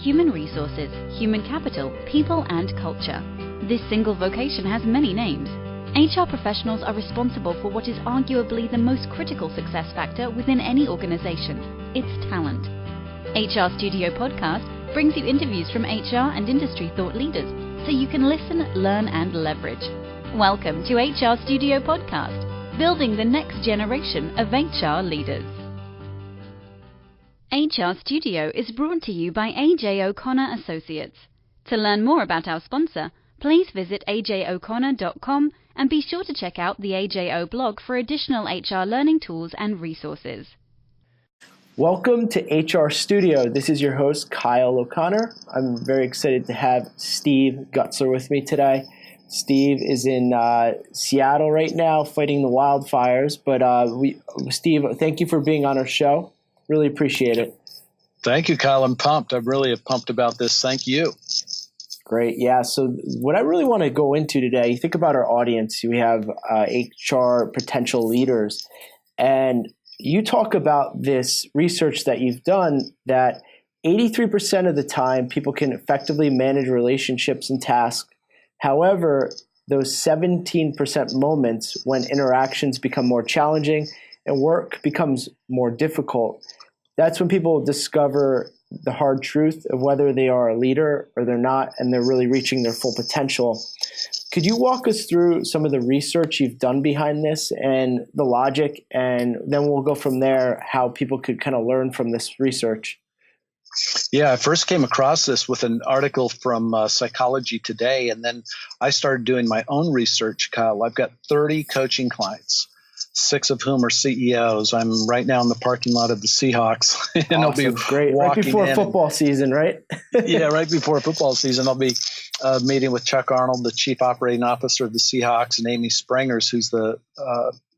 human resources, human capital, people, and culture. This single vocation has many names. HR professionals are responsible for what is arguably the most critical success factor within any organization. It's talent. HR Studio Podcast brings you interviews from HR and industry thought leaders so you can listen, learn, and leverage. Welcome to HR Studio Podcast, building the next generation of HR leaders. HR Studio is brought to you by A.J. O'Connor Associates. To learn more about our sponsor, please visit ajoconnor.com and be sure to check out the AJO blog for additional HR learning tools and resources. Welcome to HR Studio. This is your host, Kyle O'Connor. I'm very excited to have Steve Gutzler with me today. Steve is in Seattle right now fighting the wildfires. But Steve, thank you for being on our show. Really appreciate it. Thank you, Kyle. I'm pumped. I'm really pumped about this. Thank you. Great. Yeah. So what I really want to go into today, you think about our audience. We have HR potential leaders. And you talk about this research that you've done that 83% of the time people can effectively manage relationships and tasks. However, those 17% moments when interactions become more challenging and work becomes more difficult, that's when people discover the hard truth of whether they are a leader or they're not, and they're really reaching their full potential. Could you walk us through some of the research you've done behind this and the logic, and then we'll go from there, how people could kind of learn from this research? Yeah, I first came across this with an article from Psychology Today, and then I started doing my own research, Kyle. I've got 30 coaching clients, 6 of whom are CEOs. I'm right now in the parking lot of the Seahawks. And awesome. I'll be great. Right before football season, right? Yeah, right before football season. I'll be meeting with Chuck Arnold, the Chief Operating Officer of the Seahawks, and Amy Sprangers, who's the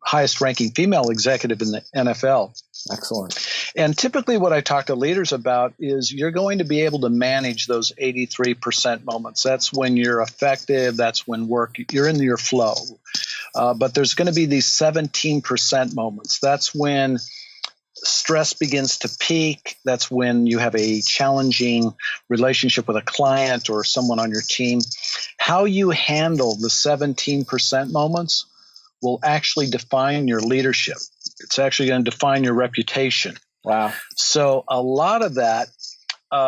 highest ranking female executive in the NFL. Excellent. And typically what I talk to leaders about is you're going to be able to manage those 83% moments. That's when you're effective. That's when you're in your flow. But there's going to be these 17% moments. That's when stress begins to peak. That's when you have a challenging relationship with a client or someone on your team. How you handle the 17% moments will actually define your leadership. It's actually going to define your reputation. Wow. So a lot of that,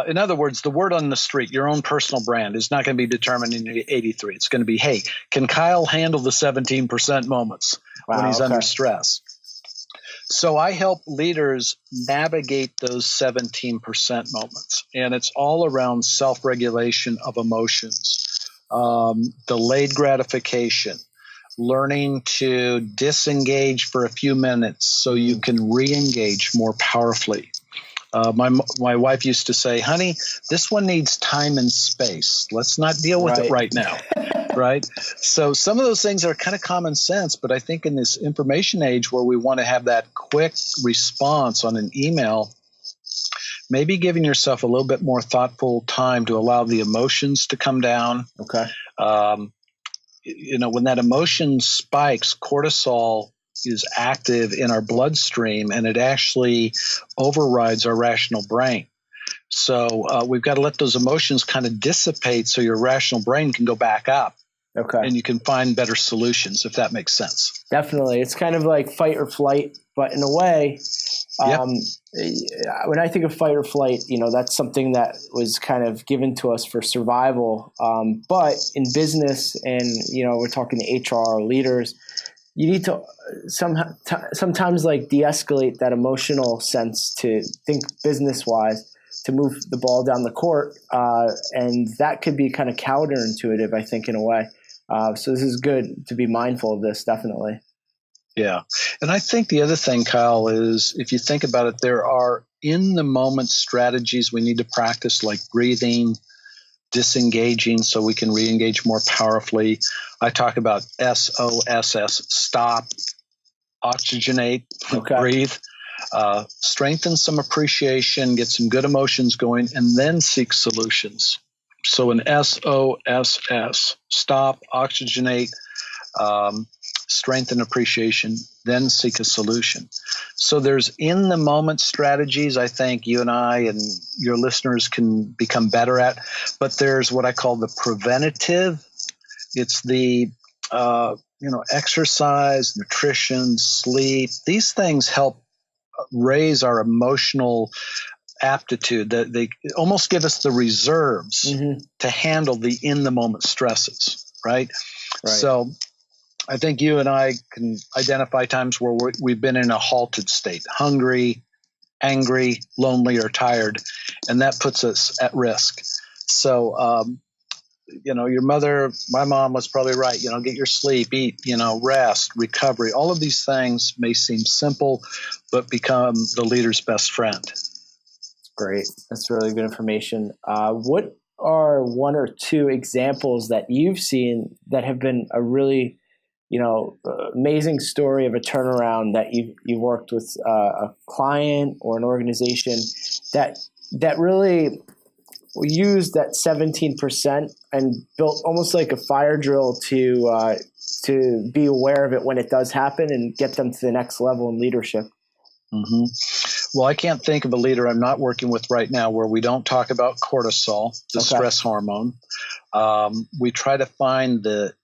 in other words, the word on the street, your own personal brand, is not going to be determined in the 83. It's going to be, hey, can Kyle handle the 17% moments when he's under stress? So I help leaders navigate those 17% moments. And it's all around self-regulation of emotions, delayed gratification, learning to disengage for a few minutes so you can re-engage more powerfully. My wife used to say, honey, this one needs time and space. Let's not deal with it right now. Right? So some of those things are kind of common sense, but I think in this information age where we want to have that quick response on an email, maybe giving yourself a little bit more thoughtful time to allow the emotions to come down. Okay. When that emotion spikes, cortisol is active in our bloodstream, and it actually overrides our rational brain. So we've got to let those emotions kind of dissipate so your rational brain can go back up. Okay. And you can find better solutions, if that makes sense. Definitely. It's kind of like fight or flight, but in a way, when I think of fight or flight, that's something that was kind of given to us for survival. But in business and, we're talking to HR leaders, you need to sometimes like de-escalate that emotional sense to think business-wise, to move the ball down the court. And that could be kind of counterintuitive, I think, in a way. So this is good to be mindful of this, definitely. Yeah. And I think the other thing, Kyle, is if you think about it, there are in-the-moment strategies we need to practice, like breathing, disengaging so we can re-engage more powerfully. I talk about SOSS, stop, oxygenate, breathe, strengthen some appreciation, get some good emotions going, and then seek solutions. So an SOSS, stop, oxygenate, strengthen appreciation, then seek a solution. So there's in the moment strategies I think you and I and your listeners can become better at, but there's what I call the preventative. It's the exercise, nutrition, sleep. These things help raise our emotional aptitude. That they almost give us the reserves to handle the in the moment stresses, right? So I think you and I can identify times where we've been in a halted state, hungry, angry, lonely, or tired, and that puts us at risk. So, your mother, my mom was probably right. Get your sleep, eat, rest, recovery. All of these things may seem simple, but become the leader's best friend. Great. That's really good information. What are one or two examples that you've seen that have been a really amazing story of a turnaround that you've worked with a client or an organization that really used that 17% and built almost like a fire drill to be aware of it when it does happen and get them to the next level in leadership? Mm-hmm. Well, I can't think of a leader I'm not working with right now where we don't talk about cortisol, the stress hormone. We try to find the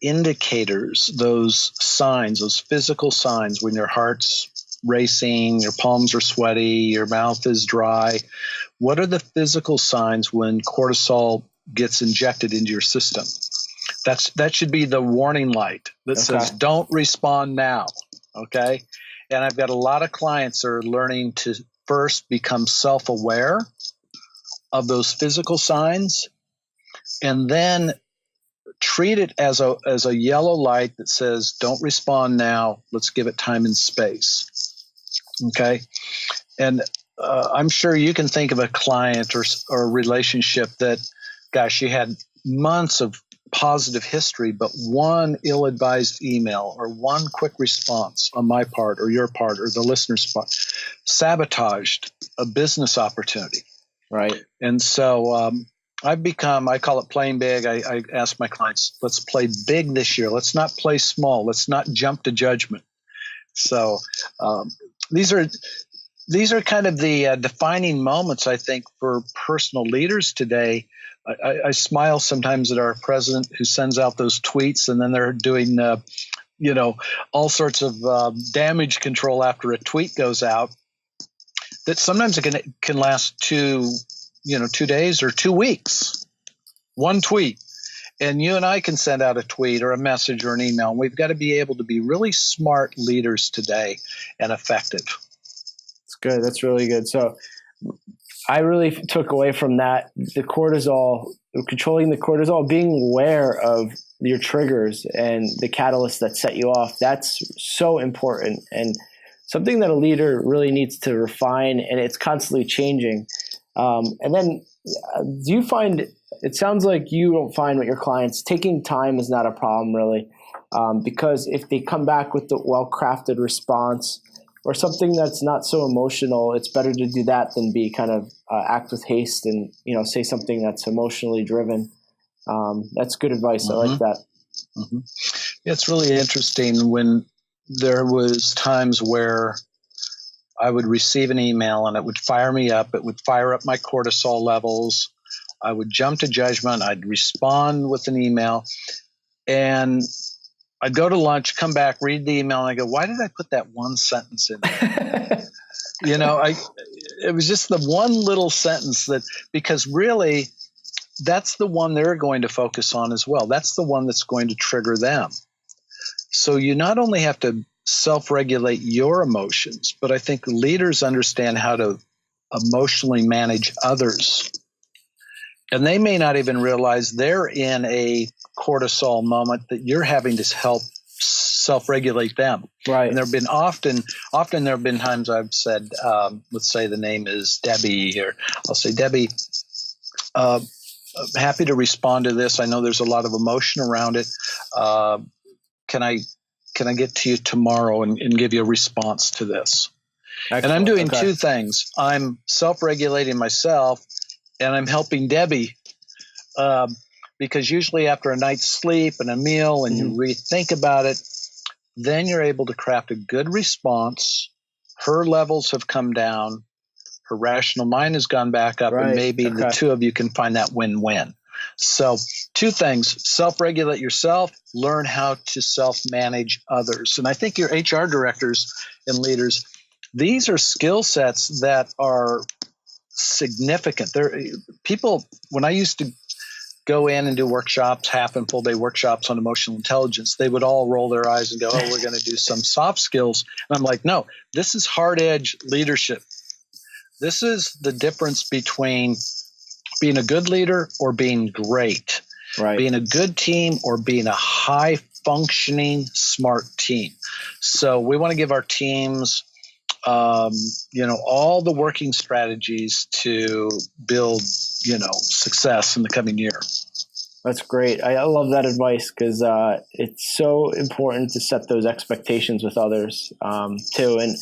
indicators, those signs, those physical signs when your heart's racing, your palms are sweaty, your mouth is dry. What are the physical signs when cortisol gets injected into your system? That should be the warning light that says, don't respond now, okay? And I've got a lot of clients that are learning to first become self-aware of those physical signs and then treat it as a yellow light that says, don't respond now. Let's give it time and space. Okay. And I'm sure you can think of a client or a relationship that, gosh, you had months of positive history, but one ill-advised email or one quick response on my part or your part or the listener's part sabotaged a business opportunity. Right. And so, I call it playing big. I ask my clients, let's play big this year. Let's not play small. Let's not jump to judgment. So these are kind of the defining moments, I think, for personal leaders today. I smile sometimes at our president who sends out those tweets and then they're doing, all sorts of damage control after a tweet goes out. That sometimes it can last 2 days or 2 weeks, one tweet. And you and I can send out a tweet or a message or an email. And we've got to be able to be really smart leaders today and effective. That's good. That's really good. So I really took away from that the cortisol, controlling the cortisol, being aware of your triggers and the catalysts that set you off. That's so important and something that a leader really needs to refine, and it's constantly changing. And then do you find, it sounds like you don't find with your clients, taking time is not a problem really, because if they come back with the well-crafted response or something that's not so emotional, it's better to do that than be kind of act with haste and, say something that's emotionally driven. That's good advice. Mm-hmm. I like that. Mm-hmm. Yeah, it's really interesting when there was times where I would receive an email and it would fire me up. It would fire up my cortisol levels. I would jump to judgment. I'd respond with an email and I'd go to lunch, come back, read the email, and I go, why did I put that one sentence in there? It was just the one little sentence because really that's the one they're going to focus on as well. That's the one that's going to trigger them. So you not only have to self-regulate your emotions, but I think leaders understand how to emotionally manage others. And they may not even realize they're in a cortisol moment that you're having to help self-regulate them. Right. And there have been often there have been times I've said, let's say the name is Debbie here. I'll say, Debbie, happy to respond to this. I know there's a lot of emotion around it. Can I get to you tomorrow and give you a response to this? Excellent. And I'm doing two things. I'm self-regulating myself and I'm helping Debbie because usually after a night's sleep and a meal and you rethink about it, then you're able to craft a good response her levels have come down, her rational mind has gone back up, and maybe the two of you can find that win-win. So 2 things: self-regulate yourself, learn how to self-manage others. And I think your HR directors and leaders, these are skill sets that are significant. People, when I used to go in and do workshops, half and full day workshops on emotional intelligence, they would all roll their eyes and go, oh, we're going to do some soft skills. And I'm like, no, this is hard edge leadership. This is the difference between being a good leader or being great, being a good team or being a high functioning, smart team. So we want to give our teams, all the working strategies to build, success in the coming year. That's great. I love that advice because it's so important to set those expectations with others too. And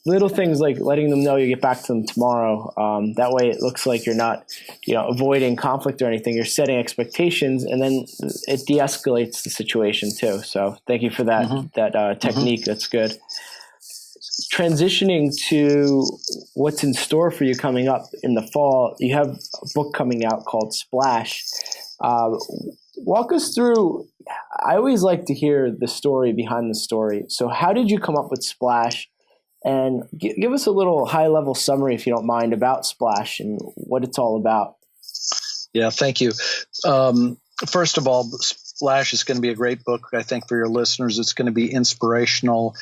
little things like letting them know you get back to them tomorrow. That way it looks like you're not, avoiding conflict or anything. You're setting expectations, and then it de-escalates the situation too. So thank you for that technique. That's good. Transitioning to what's in store for you coming up in the fall, you have a book coming out called Splash. Walk us through. I always like to hear the story behind the story. So how did you come up with Splash? And give us a little high-level summary, if you don't mind, about Splash and what it's all about. Yeah, thank you. First of all, Splash is going to be a great book, I think, for your listeners. It's going to be inspirational.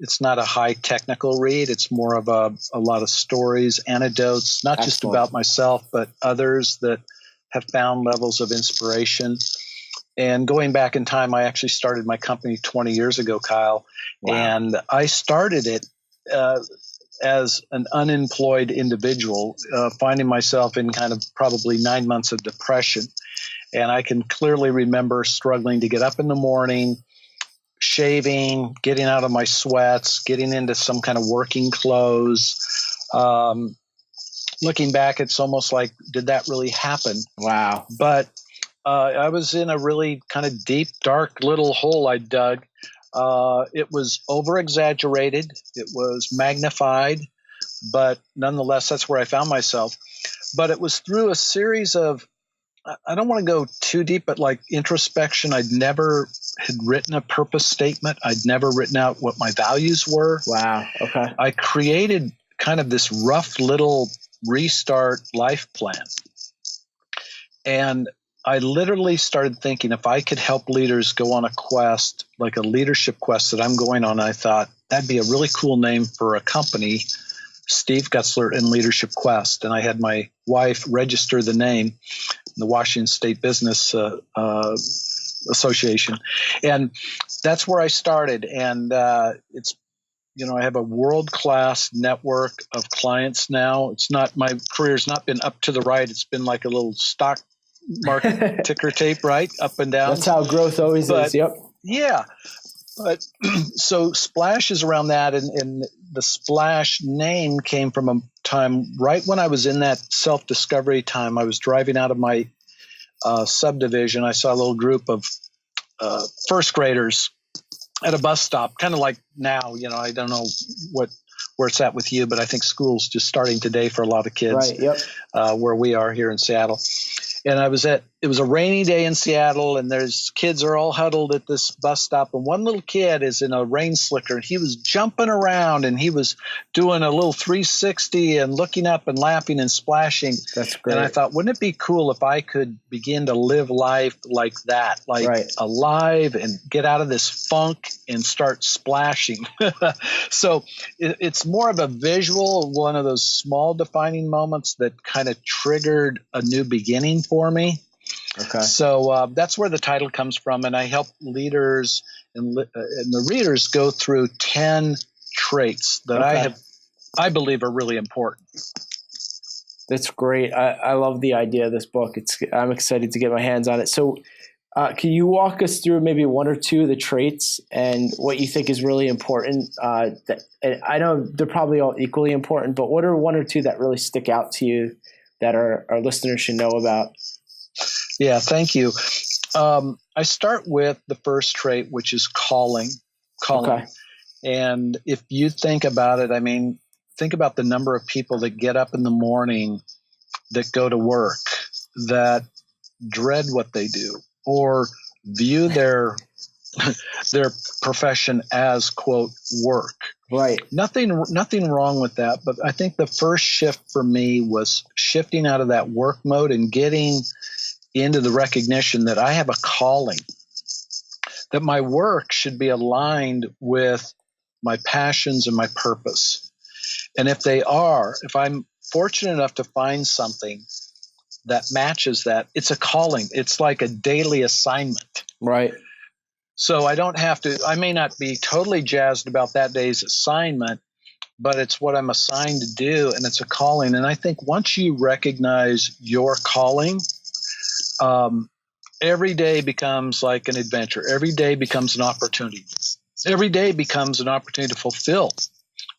It's not a high technical read. It's more of a lot of stories, anecdotes, not just about myself, but others that have found levels of inspiration. And going back in time, I actually started my company 20 years ago, Kyle. Wow. And I started it as an unemployed individual, finding myself in kind of probably 9 months of depression. And I can clearly remember struggling to get up in the morning, shaving, getting out of my sweats, getting into some kind of working clothes. Looking back, it's almost like, did that really happen? Wow. But I was in a really kind of deep, dark little hole I dug. It was over-exaggerated. It was magnified. But nonetheless, that's where I found myself. But it was through a series of, I don't want to go too deep, but like introspection. I'd never had written a purpose statement. I'd never written out what my values were. Wow. Okay. I created kind of this rough little restart life plan. And I literally started thinking, if I could help leaders go on a quest, like a leadership quest that I'm going on, I thought that'd be a really cool name for a company, Steve Gutzler and Leadership Quest. And I had my wife register the name in the Washington State Business Association. And that's where I started. And it's, I have a world-class network of clients now. It's not, my career's not been up to the right. It's been like a little stock market ticker tape, right? Up and down. That's how growth always is. Yep. Yeah. But so Splash is around that. And the Splash name came from a time right when I was in that self-discovery time. I was driving out of my subdivision. I saw a little group of first graders at a bus stop, kind of like now. I don't know where it's at with you, but I think school's just starting today for a lot of kids. Right. Yep. Where we are here in Seattle. And it was a rainy day in Seattle, and there's kids are all huddled at this bus stop. And one little kid is in a rain slicker, and he was jumping around, and he was doing a little 360 and looking up and laughing and splashing. That's great. And I thought, wouldn't it be cool if I could begin to live life like that, like alive, and get out of this funk and start splashing? So it's more of a visual, one of those small defining moments that kind of triggered a new beginning for me. Okay. So that's where the title comes from, and I help leaders and the readers go through 10 traits that I believe are really important. That's great. I love the idea of this book. I'm excited to get my hands on it. So can you walk us through maybe one or two of the traits and what you think is really important? I know they're probably all equally important, but what are one or two that really stick out to you that our listeners should know about? Yeah, thank you. I start with the first trait, which is calling. Okay. And if you think about it, I mean, think about the number of people that get up in the morning, that go to work, that dread what they do, or view their profession as, quote, work. Right. Nothing wrong with that. But I think the first shift for me was shifting out of that work mode and getting into the recognition that I have a calling, that my work should be aligned with my passions and my purpose. And if I'm fortunate enough to find something that matches that, it's a calling. It's like a daily assignment. Right. So I may not be totally jazzed about that day's assignment, but it's what I'm assigned to do, and it's a calling. And I think once you recognize your calling, every day becomes like an adventure. Every day becomes an opportunity. Every day becomes an opportunity to fulfill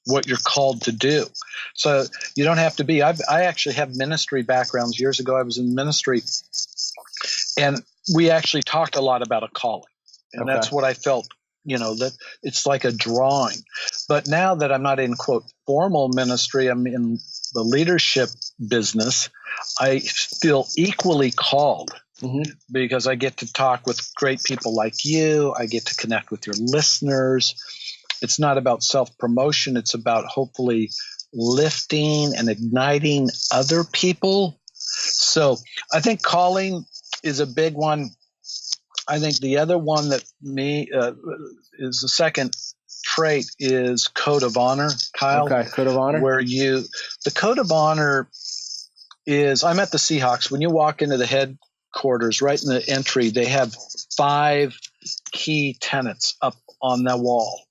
what you're called to do. So you don't have to be. I actually have ministry backgrounds. Years ago, I was in ministry, and we actually talked a lot about a calling. And that's what I felt, that it's like a drawing. But now that I'm not in, quote, formal ministry, I'm in the leadership business, I feel equally called because I get to talk with great people like you. I get to connect with your listeners. It's not about self-promotion. It's about hopefully lifting and igniting other people. So I think calling is a big one. I think the other one that is the second trait is code of honor, Kyle. Okay, code of honor. The code of honor is, I'm at the Seahawks. When you walk into the headquarters, right in the entry, they have 5 key tenets up on the wall.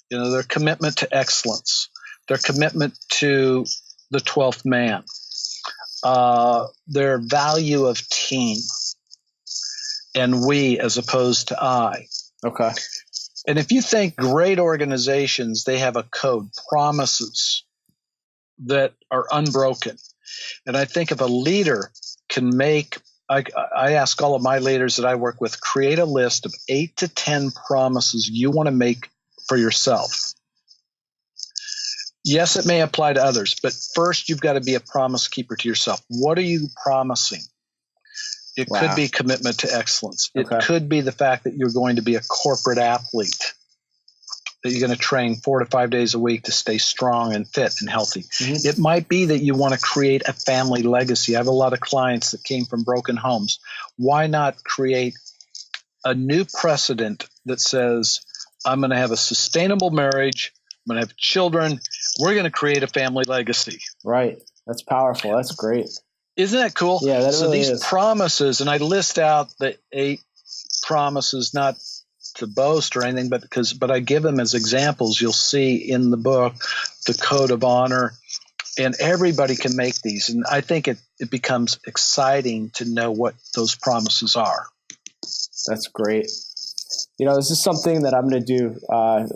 Their commitment to excellence, their commitment to the 12th man, their value of team, and we as opposed to I. Okay. And if you think great organizations, they have a code, promises that are unbroken. And I think if a leader can I ask all of my leaders that I work with, create a list of 8 to 10 promises you want to make for yourself. Yes, it may apply to others, but first you've got to be a promise keeper to yourself. What are you promising? It could be commitment to excellence. It could be the fact that you're going to be a corporate athlete, that you're going to train 4 to 5 days a week to stay strong and fit and healthy. It might be that you want to create a family legacy. I have a lot of clients that came from broken homes. Why not create a new precedent that says, I'm going to have a sustainable marriage, I'm going to have children, we're going to create a family legacy. Right. That's powerful. That's great. Isn't that cool? Yeah, that really is. So these promises, and I list out the 8 promises, not to boast or anything, but I give them as examples. You'll see in the book the code of honor, and everybody can make these. And I think it becomes exciting to know what those promises are. That's great. This is something that I'm going to do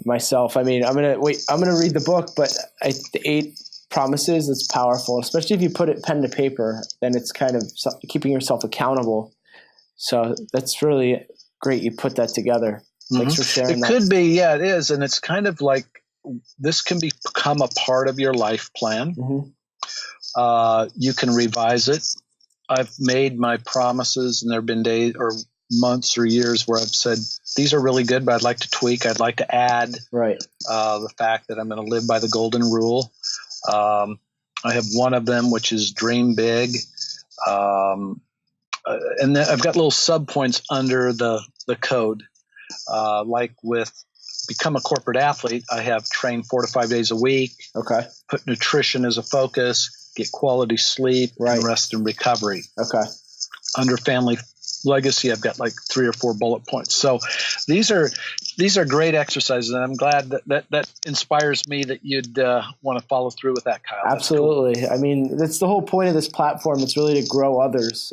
myself. I mean, I'm going to read the book, but the 8 promises, it's powerful, especially if you put it pen to paper, then it's kind of keeping yourself accountable. So that's really great. You put that together. Thanks for sharing that. It could be, yeah, it is. And it's kind of like this can become a part of your life plan. You can revise it. I've made my promises, and there have been days or months or years where I've said, these are really good, but I'd like to tweak. I'd like to add the fact that I'm going to live by the golden rule. I have one of them, which is dream big. And then I've got little subpoints under the code. Like with become a corporate athlete, I have train 4 to 5 days a week. Okay. Put nutrition as a focus, get quality sleep, and rest and recovery. Okay. Under family legacy, I've got like 3 or 4 bullet points. So these are great exercises, and I'm glad that inspires me that you'd want to follow through with that, Kyle. Absolutely. Cool. I mean, that's the whole point of this platform. It's really to grow others,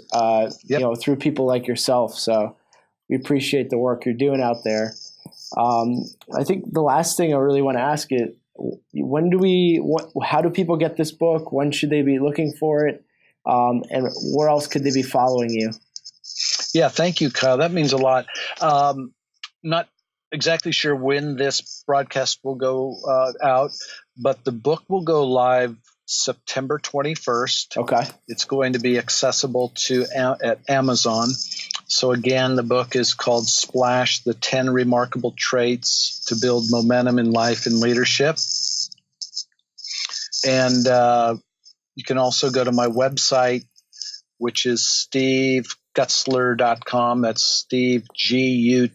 through people like yourself. So we appreciate the work you're doing out there. I think the last thing I really want to ask is, how do people get this book? When should they be looking for it? And where else could they be following you? Yeah, thank you, Kyle. That means a lot. Not exactly sure when this broadcast will go out, but the book will go live September 21st. Okay. It's going to be accessible at Amazon. So again, the book is called Splash: The 10 Remarkable Traits to Build Momentum in Life and Leadership. And you can also go to my website, which is stevegutzler.com. That's Steve, Gutzler,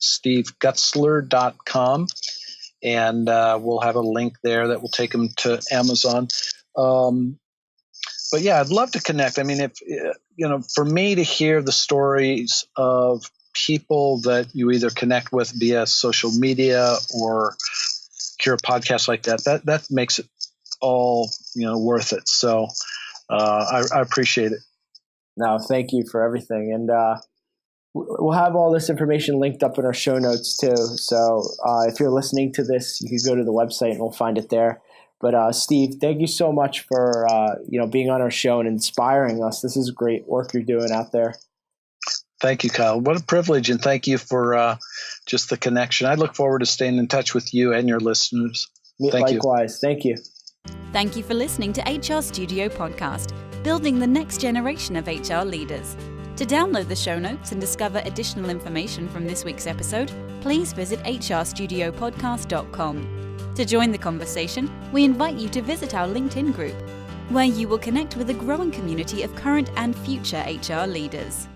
stevegutzler.com. And we'll have a link there that will take them to Amazon. But yeah, I'd love to connect. I mean, if for me to hear the stories of people that you either connect with via social media or hear a podcast like that makes it all worth it. So I appreciate it. No, thank you for everything. And we'll have all this information linked up in our show notes too. So if you're listening to this, you can go to the website and we'll find it there. But Steve, thank you so much for being on our show and inspiring us. This is great work you're doing out there. Thank you, Kyle. What a privilege, and thank you for just the connection. I look forward to staying in touch with you and your listeners. Likewise. Thank you. Thank you for listening to HR Studio Podcast, building the next generation of HR leaders. To download the show notes and discover additional information from this week's episode, please visit hrstudiopodcast.com. To join the conversation, we invite you to visit our LinkedIn group, where you will connect with a growing community of current and future HR leaders.